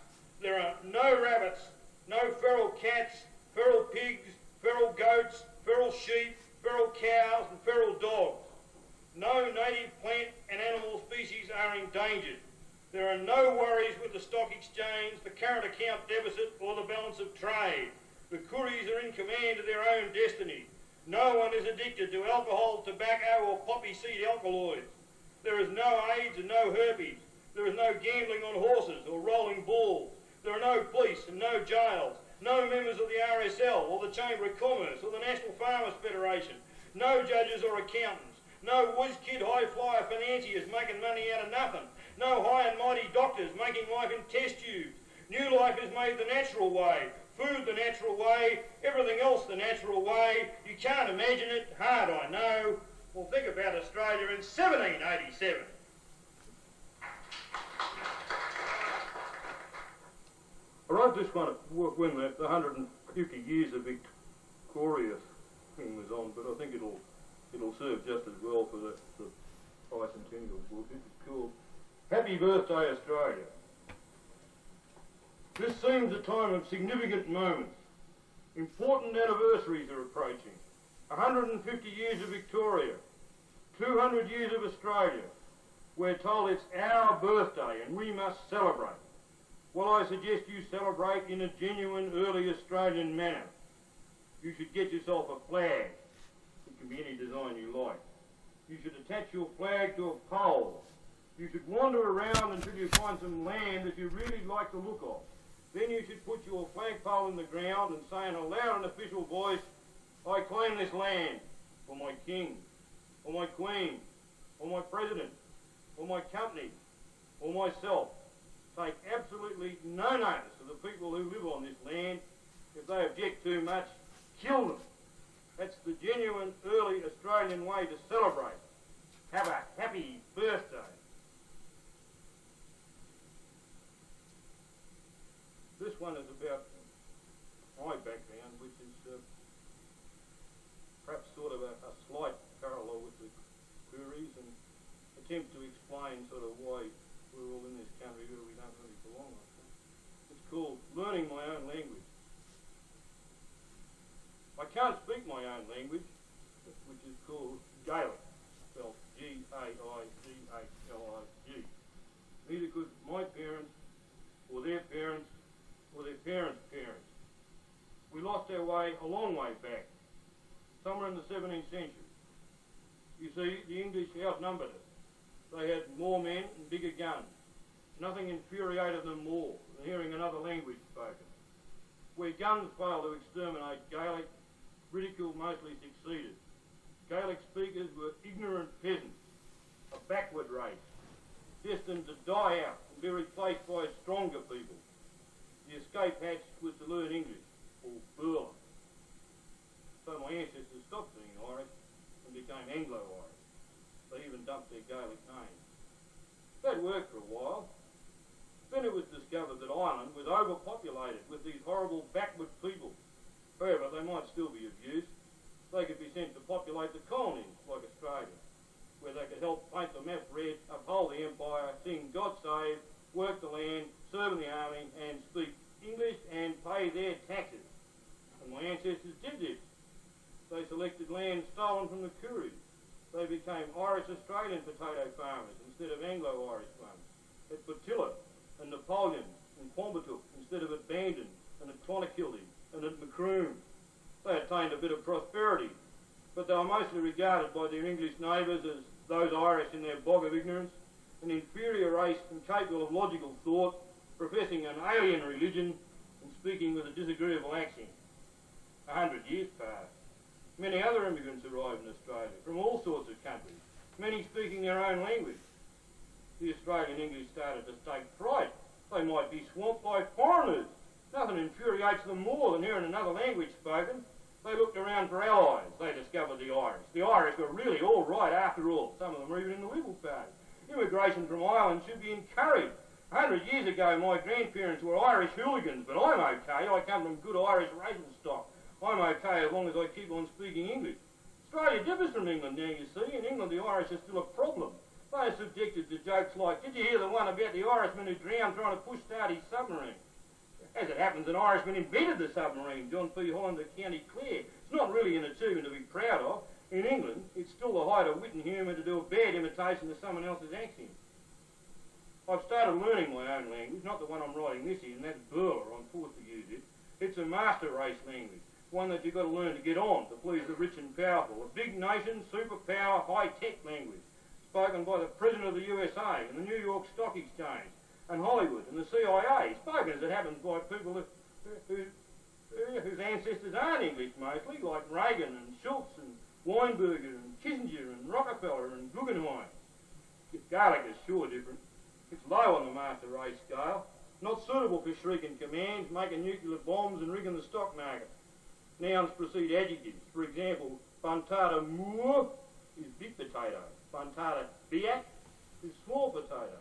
There are no rabbits, no feral cats, feral pigs, feral goats, feral sheep, feral cows and feral dogs. No native plant and animal species are endangered. There are no worries with the stock exchange, the current account deficit or the balance of trade. The Couriers are in command of their own destiny. No one is addicted to alcohol, tobacco or poppy seed alkaloids. There is no AIDS and no herpes. There is no gambling on horses or rolling balls. There are no police and no jails. No members of the RSL or the Chamber of Commerce or the National Farmers Federation. No judges or accountants. No whiz-kid high-flyer financiers making money out of nothing. No high and mighty doctors making life in test tubes. New life is made the natural way. Food the natural way. Everything else the natural way. You can't imagine it. Hard, I know. Well, think about Australia in 1787. I wrote this one when the 150 years of Victoria thing was on, but I think it'll serve just as well for the bicentennial book. This is called Happy Birthday Australia. This seems a time of significant moments. Important anniversaries are approaching. 150 years of Victoria, 200 years of Australia. We're told it's our birthday and we must celebrate. Well, I suggest you celebrate in a genuine early Australian manner. You should get yourself a flag. It can be any design you like. You should attach your flag to a pole. You should wander around until you find some land that you really like the look of. Then you should put your flagpole in the ground and say in a loud and official voice, I claim this land for my king, or my queen, or my president, or my company, or myself. Take absolutely no notice of the people who live on this land. If they object too much, kill them. That's the genuine early Australian way to celebrate. Have a happy birthday. This one is about my background, which is perhaps sort of a slight parallel with the queries and attempt to explain sort of why we're all in this country where we don't really belong, I think. It's called Learning My Own Language. I can't speak my own language, which is called Gaelic, spelled G-A-I-C-H-L-I-G. Neither could my parents, or their parents, or their parents' parents. We lost our way a long way back, somewhere in the 17th century. You see, the English outnumbered us. They had more men and bigger guns. Nothing infuriated them more than hearing another language spoken. Where guns failed to exterminate Gaelic, ridicule mostly succeeded. Gaelic speakers were ignorant peasants, a backward race, destined to die out and be replaced by stronger people. The escape hatch was to learn English, or Burler. So my ancestors stopped being Irish and became Anglo-Irish. They even dumped their Gaelic names. That worked for a while. Then it was discovered that Ireland was overpopulated with these horrible backward people. However, they might still be of use. They could be sent to populate the colonies, like Australia, where they could help paint the map red, uphold the empire, sing God Save, work the land, serve in the army, and speak English and pay their taxes. And my ancestors did this. They selected land stolen from the Koori. They became Irish-Australian potato farmers instead of Anglo-Irish ones. At Portillo and Napoleon and Quambatook instead of at Bandon and at Clonakilty and at Macroom. They attained a bit of prosperity, but they were mostly regarded by their English neighbours as those Irish in their bog of ignorance, an inferior race incapable of logical thought, professing an alien religion and speaking with a disagreeable accent. 100 years passed. Many other immigrants arrived in Australia from all sorts of countries, many speaking their own language. The Australian English started to take fright. They might be swamped by foreigners. Nothing infuriates them more than hearing another language spoken. They looked around for allies. They discovered the Irish. The Irish were really all right after all. Some of them were even in the Liberal Party. Immigration from Ireland should be encouraged. 100 years ago, my grandparents were Irish hooligans, but I'm okay. I come from good Irish racial stock. I'm okay as long as I keep on speaking English. Australia differs from England now, you see. In England, the Irish are still a problem. They are subjected to jokes like, did you hear the one about the Irishman who drowned trying to push start his submarine? As it happens, an Irishman invented the submarine, John P. Holland of County Clare. It's not really an achievement to be proud of. In England, it's still the height of wit and humour to do a bad imitation of someone else's accent. I've started learning my own language, not the one I'm writing this in, that's Burler, I'm forced to use it. It's a master race language, one that you've got to learn to get on, to please the rich and powerful. A big nation, superpower, high-tech language. spoken by the President of the USA and the New York Stock Exchange and Hollywood and the CIA, spoken as it happens by people whose ancestors aren't English mostly, like Reagan and Schultz and Weinberger and Kissinger and Rockefeller and Guggenheim. Gaelic is sure different. It's low on the master race scale, not suitable for shrieking commands, making nuclear bombs and rigging the stock market. Nouns precede adjectives. For example, Buntada Moor is big potato. Buntada Biak is small potato.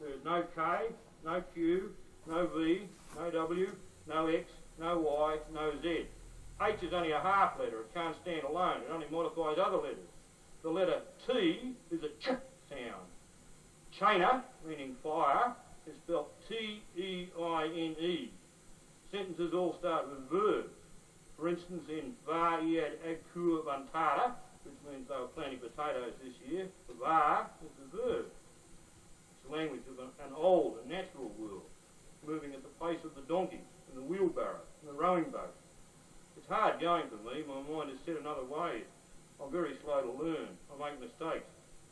There is no K, no Q, no V, no W, no X, no Y, no Z. H is only a half letter. It can't stand alone. It only modifies other letters. The letter T is a ch sound. Chainer, meaning fire, is spelled T-E-I-N-E. Sentences all start with verbs. For instance, in Va iad agkur Buntada, which means they were planting potatoes this year, the Va is the verb. It's the language of an old and natural world, moving at the pace of the donkey and the wheelbarrow and the rowing boat. It's hard going for me. My mind is set another way. I'm very slow to learn. I make mistakes.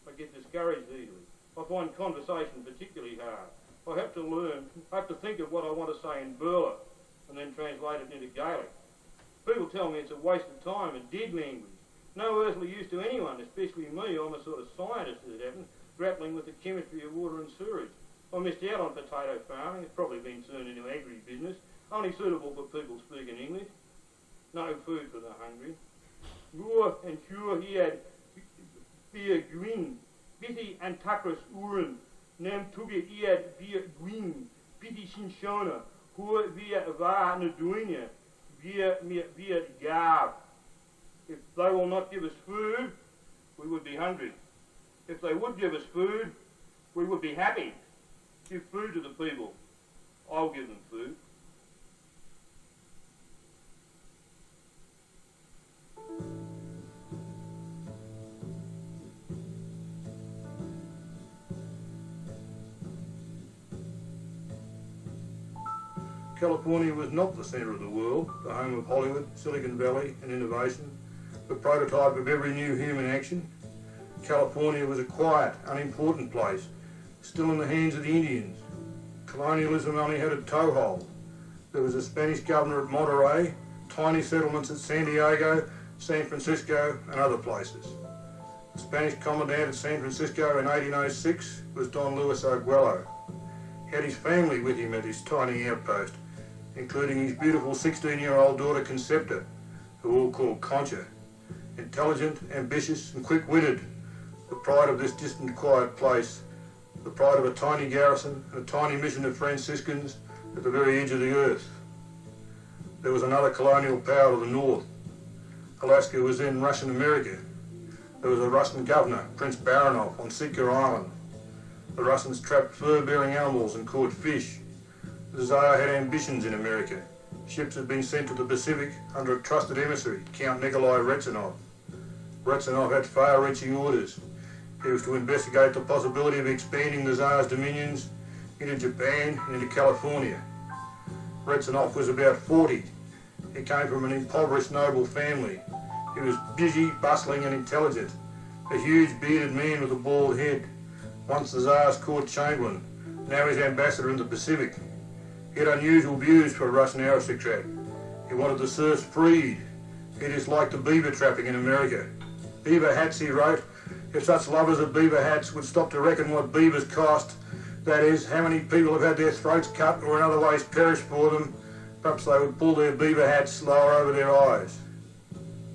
I get discouraged easily. I find conversation particularly hard. I have to think of what I want to say in Burla and then translate it into Gaelic. People tell me it's a waste of time, a dead language. No earthly use to anyone, especially me. I'm a sort of scientist, as it happens, grappling with the chemistry of water and sewerage. I missed out on potato farming. It's probably been turned into agri-business, only suitable for people speaking English. No food for the hungry. Moor and Cure he had beer green, Bitty and Takras Uren, Nem Tuge Iad beer green, Bitty Shinshona, Hur via Va Naduina, via Gav. If they will not give us food, we would be hungry. If they would give us food, we would be happy. Give food to the people. I'll give them food. California was not the centre of the world, the home of Hollywood, Silicon Valley and innovation, the prototype of every new human action. California was a quiet, unimportant place, still in the hands of the Indians. Colonialism only had a toehold. There was a Spanish governor at Monterey, tiny settlements at San Diego, San Francisco and other places. The Spanish commandant at San Francisco in 1806 was Don Luis Arguello. He had his family with him at his tiny outpost, including his beautiful 16-year-old daughter Concepta, who all called Concha. Intelligent, ambitious and quick-witted, the pride of this distant quiet place, the pride of a tiny garrison and a tiny mission of Franciscans at the very edge of the earth. There was another colonial power to the north. Alaska was then Russian America. There was a Russian governor, Prince Baranov, on Sitka Island. The Russians trapped fur-bearing animals and caught fish. The Tsar had ambitions in America. Ships had been sent to the Pacific under a trusted emissary, Count Nikolai Retsinov. Retsinov had far-reaching orders. He was to investigate the possibility of expanding the Tsar's dominions into Japan and into California. Retsinov was about 40. He came from an impoverished noble family. He was busy, bustling and intelligent. A huge bearded man with a bald head. Once the Tsar's court chamberlain, now his ambassador in the Pacific. He had unusual views for a Russian aristocrat. He wanted the serfs freed. He disliked the beaver trapping in America. Beaver hats, he wrote, if such lovers of beaver hats would stop to reckon what beavers cost, that is, how many people have had their throats cut or in other ways perished for them, perhaps they would pull their beaver hats lower over their eyes.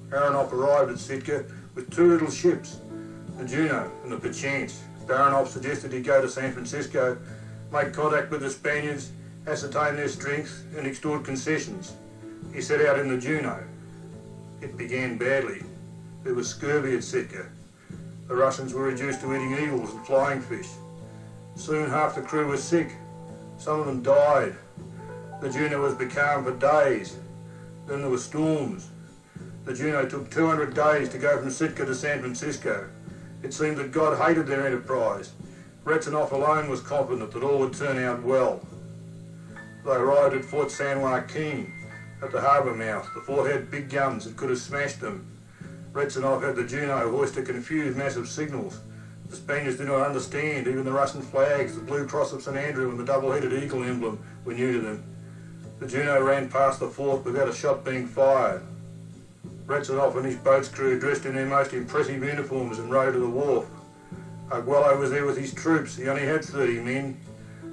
Baranov arrived at Sitka with two little ships, the Juno and the Perchance. Baranov suggested he go to San Francisco, make contact with the Spaniards, ascertain their strength and extort concessions. He set out in the Juno. It began badly. There was scurvy at Sitka. The Russians were reduced to eating eagles and flying fish. Soon half the crew was sick. Some of them died. The Juno was becalmed for days. Then there were storms. The Juno took 200 days to go from Sitka to San Francisco. It seemed that God hated their enterprise. Retsinov alone was confident that all would turn out well. They arrived at Fort San Joaquin, at the harbour mouth. The fort had big guns that could have smashed them. Retsinov had the Juno hoist a confused mass of signals, The Spaniards did not understand. Even the Russian flags, the blue cross of St Andrew and the double-headed eagle emblem were new to them. The Juno ran past the fort without a shot being fired. Retzenov and his boat's crew dressed in their most impressive uniforms and rowed to the wharf. Arguello was there with his troops. He only had 30 men.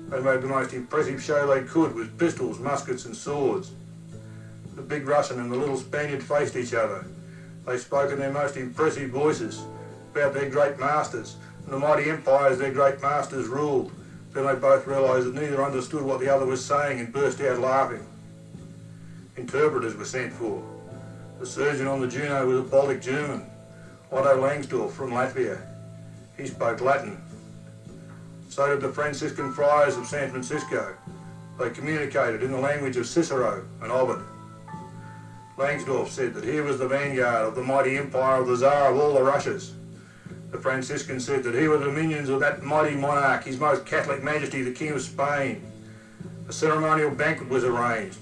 They made the most impressive show they could with pistols, muskets and swords. The big Russian and the little Spaniard faced each other. They spoke in their most impressive voices about their great masters and the mighty empires their great masters ruled. Then they both realised that neither understood what the other was saying and burst out laughing. Interpreters were sent for. The surgeon on the Juno was a Baltic German, Otto Langsdorff from Latvia. He spoke Latin. So did the Franciscan friars of San Francisco. They communicated in the language of Cicero and Ovid. Langsdorff said that here was the vanguard of the mighty empire of the Tsar of all the Russias. The Franciscan said that here were the minions of that mighty monarch, His Most Catholic Majesty, the King of Spain. A ceremonial banquet was arranged.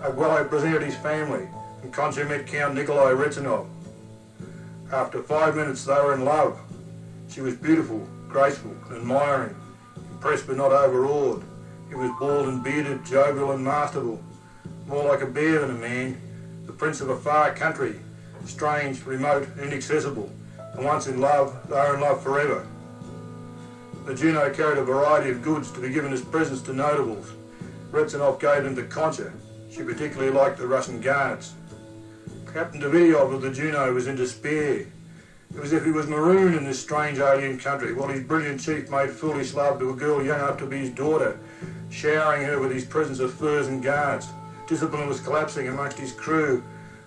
Arguello presented his family, and Concha met Count Nikolai Retzenov. After 5 minutes they were in love. She was beautiful, graceful, and admiring, impressed but not overawed. He was bald and bearded, jovial and masterful, more like a bear than a man, the prince of a far country, strange, remote, and inaccessible, and once in love, they were in love forever. The Juno carried a variety of goods to be given as presents to notables. Retzenov gave them to Concha. She particularly liked the Russian garnets. Captain Davidiov of the Juno was in despair. It was as if he was marooned in this strange alien country, while his brilliant chief made foolish love to a girl young enough to be his daughter, showering her with his presents of furs and garnets. Discipline was collapsing amongst his crew.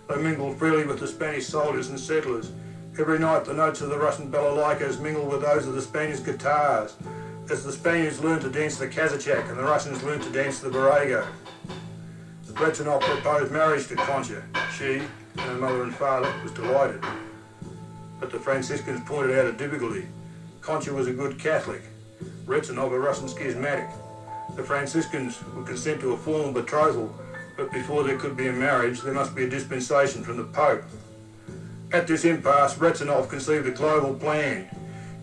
They mingled freely with the Spanish soldiers and settlers. Every night the notes of the Russian balalaikas mingled with those of the Spanish guitars, as the Spaniards learned to dance the Kazachak and the Russians learned to dance the Borrego. Retzenov proposed marriage to Concha. She, and her mother and father, was delighted. But the Franciscans pointed out a difficulty. Concha was a good Catholic, Retzenov a Russian schismatic. The Franciscans would consent to a formal betrothal, but before there could be a marriage, there must be a dispensation from the Pope. At this impasse, Retzenov conceived a global plan.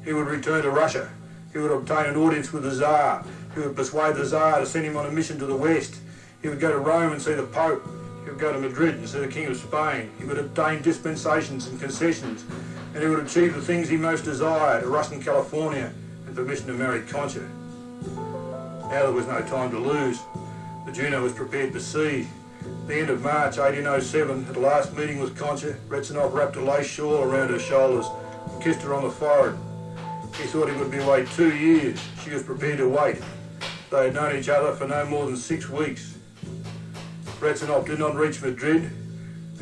He would return to Russia. He would obtain an audience with the Tsar. He would persuade the Tsar to send him on a mission to the West. He would go to Rome and see the Pope. He would go to Madrid and see the King of Spain. He would obtain dispensations and concessions, and he would achieve the things he most desired, a Russian California and permission to marry Concha. Now there was no time to lose. The Juno was prepared to sea. At the end of March 1807, at a last meeting with Concha, Retzenov wrapped a lace shawl around her shoulders and kissed her on the forehead. He thought he would be away 2 years. She was prepared to wait. They had known each other for no more than 6 weeks. Retzenov did not reach Madrid.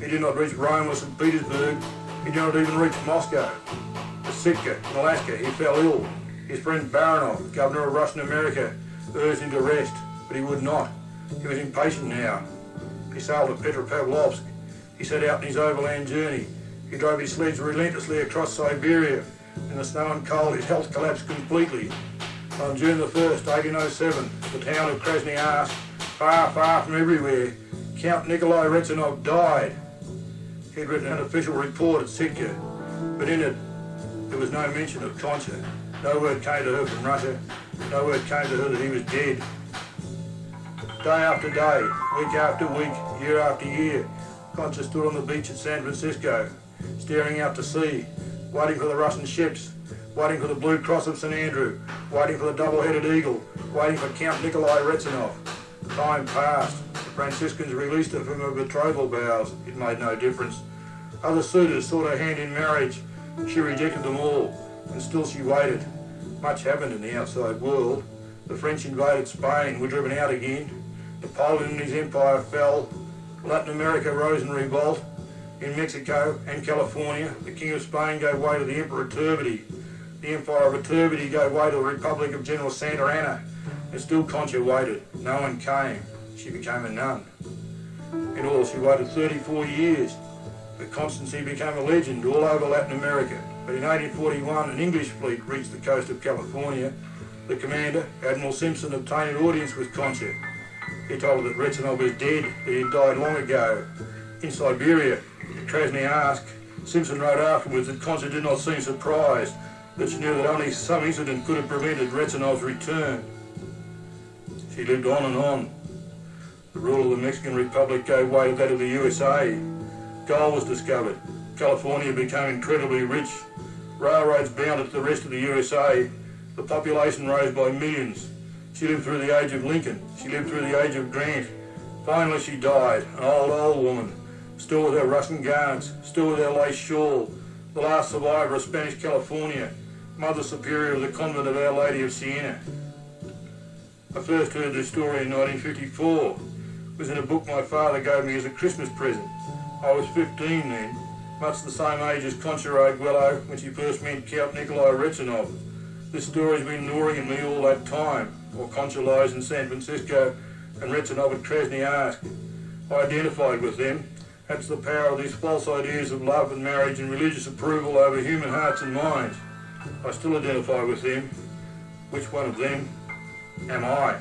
He did not reach Rome or St. Petersburg. He did not even reach Moscow. At Sitka, in Alaska, he fell ill. His friend Baranov, governor of Russian America, urged him to rest, but he would not. He was impatient now. He sailed to Petropavlovsk. He set out on his overland journey. He drove his sledge relentlessly across Siberia. In the snow and cold, his health collapsed completely. On June the 1st, 1807, the town of Krasnoyarsk, far, far from everywhere, Count Nikolai Retzenov died. He had written an official report at Sitka, but in it, there was no mention of Concha. No word came to her from Russia. No word came to her that he was dead. Day after day, week after week, year after year, Concha stood on the beach at San Francisco, staring out to sea, waiting for the Russian ships, waiting for the blue cross of St Andrew, waiting for the double-headed eagle, waiting for Count Nikolai Retzenov. Time passed. The Franciscans released her from her betrothal vows. It made no difference. Other suitors sought her hand in marriage. She rejected them all, and still she waited. Much happened in the outside world. The French invaded Spain, were driven out again. Napoleon and his empire fell. Latin America rose in revolt. In Mexico and California, the King of Spain gave way to the Emperor Turbidity. The Empire of Iturbide gave way to the Republic of General Santa Anna. And still Concha waited. No one came. She became a nun. In all, she waited 34 years. Her constancy became a legend all over Latin America. But in 1841, an English fleet reached the coast of California. The commander, Admiral Simpson, obtained an audience with Concha. He told her that Retzenov was dead, that he had died long ago. In Siberia, at Krasnoyarsk, Simpson wrote afterwards that Concha did not seem surprised. that she knew that only some incident could have prevented Retzinov's return. She lived on and on. The rule of the Mexican Republic gave way to that of the USA. Gold was discovered. California became incredibly rich. Railroads bounded to the rest of the USA. The population rose by millions. She lived through the age of Lincoln. She lived through the age of Grant. Finally she died, an old woman, still with her Russian garments, still with her lace shawl, the last survivor of Spanish California, Mother Superior of the Convent of Our Lady of Siena. I first heard this story in 1954. It was in a book my father gave me as a Christmas present. I was 15 then, much the same age as Concha Arguello when she first met Count Nikolai Retzinov. This story's been gnawing at me all that time, while Concha lies in San Francisco and Retzinov at Krasnoyarsk. I identified with them. That's the power of these false ideas of love and marriage and religious approval over human hearts and minds. I still identify with them. Which one of them am I?